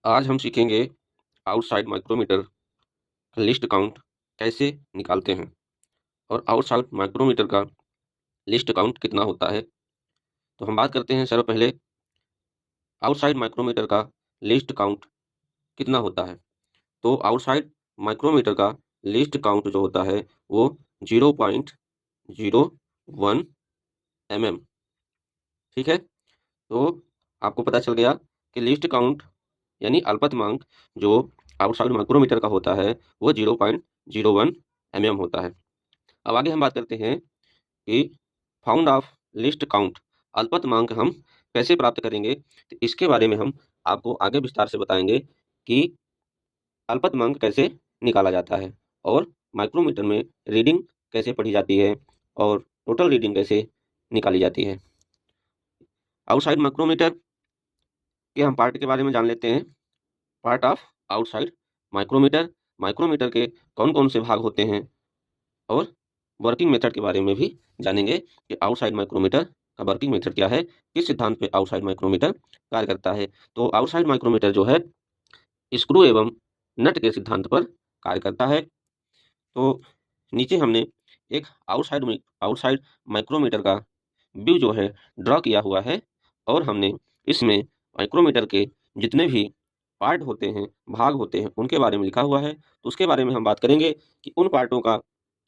आज हम सीखेंगे आउटसाइड माइक्रोमीटर लिस्ट काउंट कैसे निकालते हैं और आउटसाइड माइक्रोमीटर का लिस्ट काउंट कितना होता है। तो हम बात करते हैं सर्व पहले आउटसाइड माइक्रोमीटर का लिस्ट काउंट कितना होता है। तो आउटसाइड माइक्रोमीटर का लिस्ट काउंट जो होता है वो 0.01 mm। ठीक है, तो आपको पता चल गया कि लिस्ट काउंट यानी अल्पतमांक जो आउटसाइड माइक्रोमीटर का होता है वो 0.01 mm होता है। अब आगे हम बात करते हैं कि फाउंड ऑफ लिस्ट काउंट अल्पतमांक हम कैसे प्राप्त करेंगे। तो इसके बारे में हम आपको आगे विस्तार से बताएंगे कि अल्पतमांक कैसे निकाला जाता है और माइक्रोमीटर में रीडिंग कैसे पढ़ी जाती है और टोटल रीडिंग कैसे निकाली जाती है। आउटसाइड माइक्रोमीटर के हम पार्ट के बारे में जान लेते हैं। Part of outside micrometer, micrometer के कौन कौन से भाग होते हैं और वर्किंग मेथड के बारे में भी जानेंगे कि आउटसाइड माइक्रोमीटर का वर्किंग मेथड क्या है, किस सिद्धांत पे आउटसाइड माइक्रोमीटर कार्य करता है। तो आउटसाइड माइक्रोमीटर जो है स्क्रू एवं नट के सिद्धांत पर कार्य करता है। तो नीचे हमने एक आउटसाइड माइक्रोमीटर का व्यू जो है ड्रॉ किया हुआ है और हमने इसमें माइक्रोमीटर के जितने भी पार्ट होते हैं, भाग होते हैं, उनके बारे में लिखा हुआ है। तो उसके बारे में हम बात करेंगे कि उन पार्टों का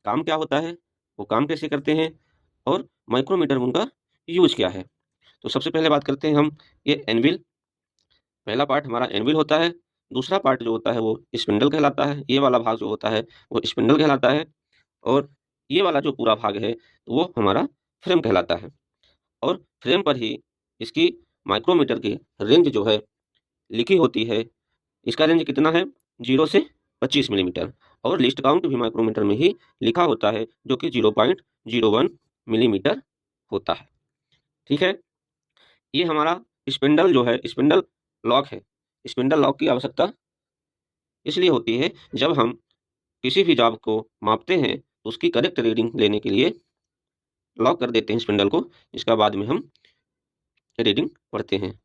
काम क्या होता है, वो काम कैसे करते हैं और माइक्रोमीटर में उनका यूज क्या है। तो सबसे पहले बात करते हैं हम ये एनविल। पहला पार्ट हमारा एनविल होता है। दूसरा पार्ट जो होता है वो स्पिंडल कहलाता है। ये वाला भाग जो होता है वो स्पिंडल कहलाता है और ये वाला जो पूरा भाग है वो हमारा फ्रेम कहलाता है। और फ्रेम पर ही इसकी माइक्रोमीटर की रेंज जो है लिखी होती है। इसका रेंज कितना है, 0 से 25 मिलीमीटर। और लिस्ट काउंट भी माइक्रोमीटर में ही लिखा होता है जो कि 0.01 मिलीमीटर होता है। ठीक है, ये हमारा स्पिंडल जो है स्पिंडल लॉक है। स्पिंडल लॉक की आवश्यकता इसलिए होती है जब हम किसी भी जॉब को मापते हैं तो उसकी करेक्ट रीडिंग लेने के लिए लॉक कर देते हैं स्पिंडल को, इसका बाद में हम रीडिंग पढ़ते हैं।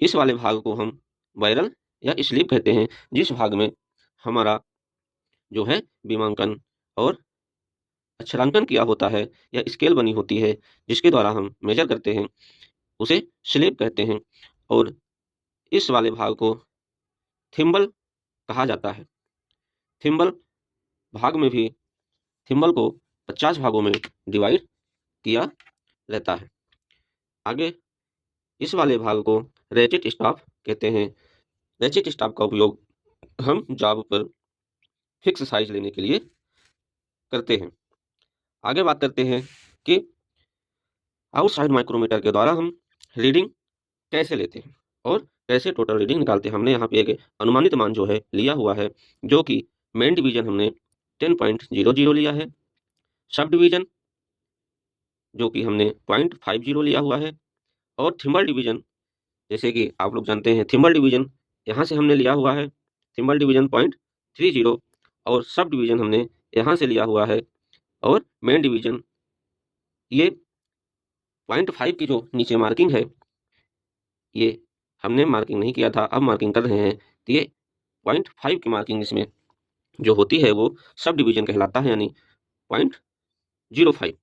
इस वाले भाग को हम वायरल या स्लीप कहते हैं, जिस भाग में हमारा जो है बीमांकन और अक्षरांकन किया होता है या स्केल बनी होती है जिसके द्वारा हम मेजर करते हैं, उसे स्लीप कहते हैं। और इस वाले भाग को थिम्बल कहा जाता है। थिम्बल भाग में भी थिम्बल को 50 भागों में डिवाइड किया रहता है। आगे इस वाले भाग को रेचेट स्टाफ कहते हैं। रेचेट स्टाफ का उपयोग हम जॉब पर फिक्स साइज लेने के लिए करते हैं। आगे बात करते हैं कि आउटसाइड माइक्रोमीटर के द्वारा हम रीडिंग कैसे लेते हैं और कैसे टोटल रीडिंग निकालते हैं। हमने यहाँ पे एक अनुमानित मान जो है लिया हुआ है, जो कि मेन डिवीजन हमने 10.00 लिया है, सब डिवीजन जो कि हमने 0.50 लिया हुआ है और थिम्बल डिवीजन जैसे कि आप लोग जानते हैं थिम्बल डिवीजन यहाँ से हमने लिया हुआ है, थिम्बल डिवीजन 0.30 और सब डिवीजन हमने यहाँ से लिया हुआ है और मेन डिवीजन ये 0.5 की जो नीचे मार्किंग है ये हमने मार्किंग नहीं किया था, अब मार्किंग कर रहे हैं। तो ये 0.5 की मार्किंग इसमें जो होती है वो सब डिवीजन कहलाता है, यानी 0.05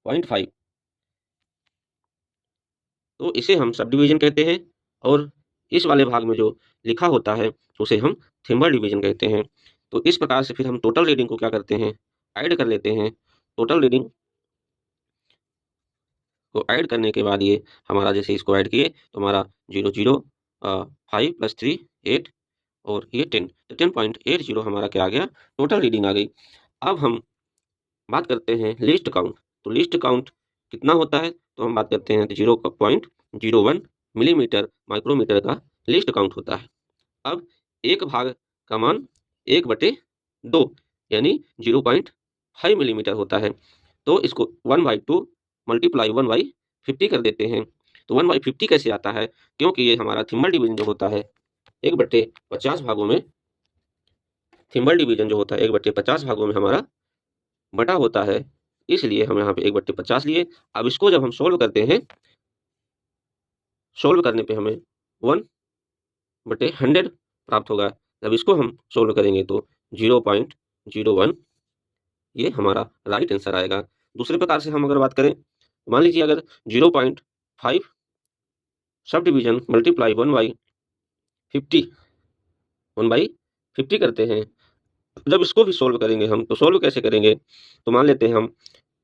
0.5, तो इसे हम सब डिवीजन कहते हैं। और इस वाले भाग में जो लिखा होता है उसे हम थिम्बल डिवीजन कहते हैं। तो इस प्रकार से फिर हम टोटल रीडिंग को क्या करते हैं, ऐड कर लेते हैं। टोटल रीडिंग को ऐड करने के बाद ये हमारा जैसे इसको ऐड किए तो हमारा 0.05 + 3 8 और ये 10, तो 10.80 हमारा क्या आ गया, टोटल रीडिंग आ गई। अब हम बात करते हैं लिस्ट काउंट। तो लिस्ट काउंट कितना होता है, तो हम बात करते हैं 0.01 मिलीमीटर माइक्रोमीटर का लिस्ट काउंट होता है। अब एक भाग का मान 1/2 यानी 0.5 मिलीमीटर होता है। तो इसको 1/2 मल्टीप्लाई 1/50 कर देते हैं। तो 1/50 कैसे आता है, क्योंकि ये हमारा थिम्बल डिवीजन जो होता है 1/50 भागों में, थिम्बल डिवीजन जो होता है 1/50 भागों में हमारा बटा होता है, इसलिए हम यहाँ पे 1/50 लिए। अब इसको जब हम सोल्व करते हैं, सोल्व करने पे हमें 1 बटे 100 प्राप्त होगा। जब इसको हम सोल्व करेंगे तो 0.01 ये हमारा राइट आंसर आएगा। दूसरे प्रकार से हम अगर बात करें, मान लीजिए अगर 0.5 सब डिवीजन मल्टीप्लाई 1/50 करते हैं। जब इसको भी सोल्व करेंगे हम, तो सोल्व कैसे करेंगे, तो मान लेते हैं हम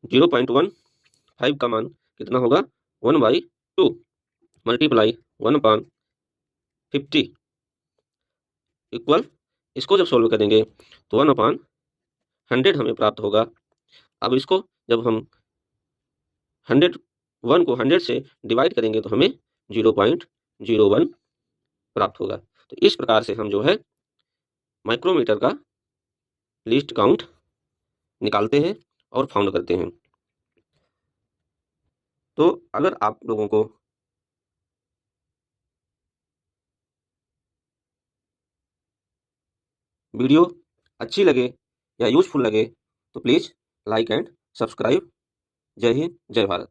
0.15 का मान कितना होगा, 1/2 मल्टीप्लाई 1/50 इक्वल, इसको जब सोल्व करेंगे तो 1/100 हमें प्राप्त होगा। अब इसको जब हम 1 को 100 से डिवाइड करेंगे तो हमें 0.01 प्राप्त होगा। तो इस प्रकार से हम जो है माइक्रोमीटर का लीस्ट काउंट निकालते हैं और फाउंड करते हैं। तो अगर आप लोगों को वीडियो अच्छी लगे या यूजफुल लगे तो प्लीज़ लाइक एंड सब्सक्राइब। जय हिंद, जय भारत।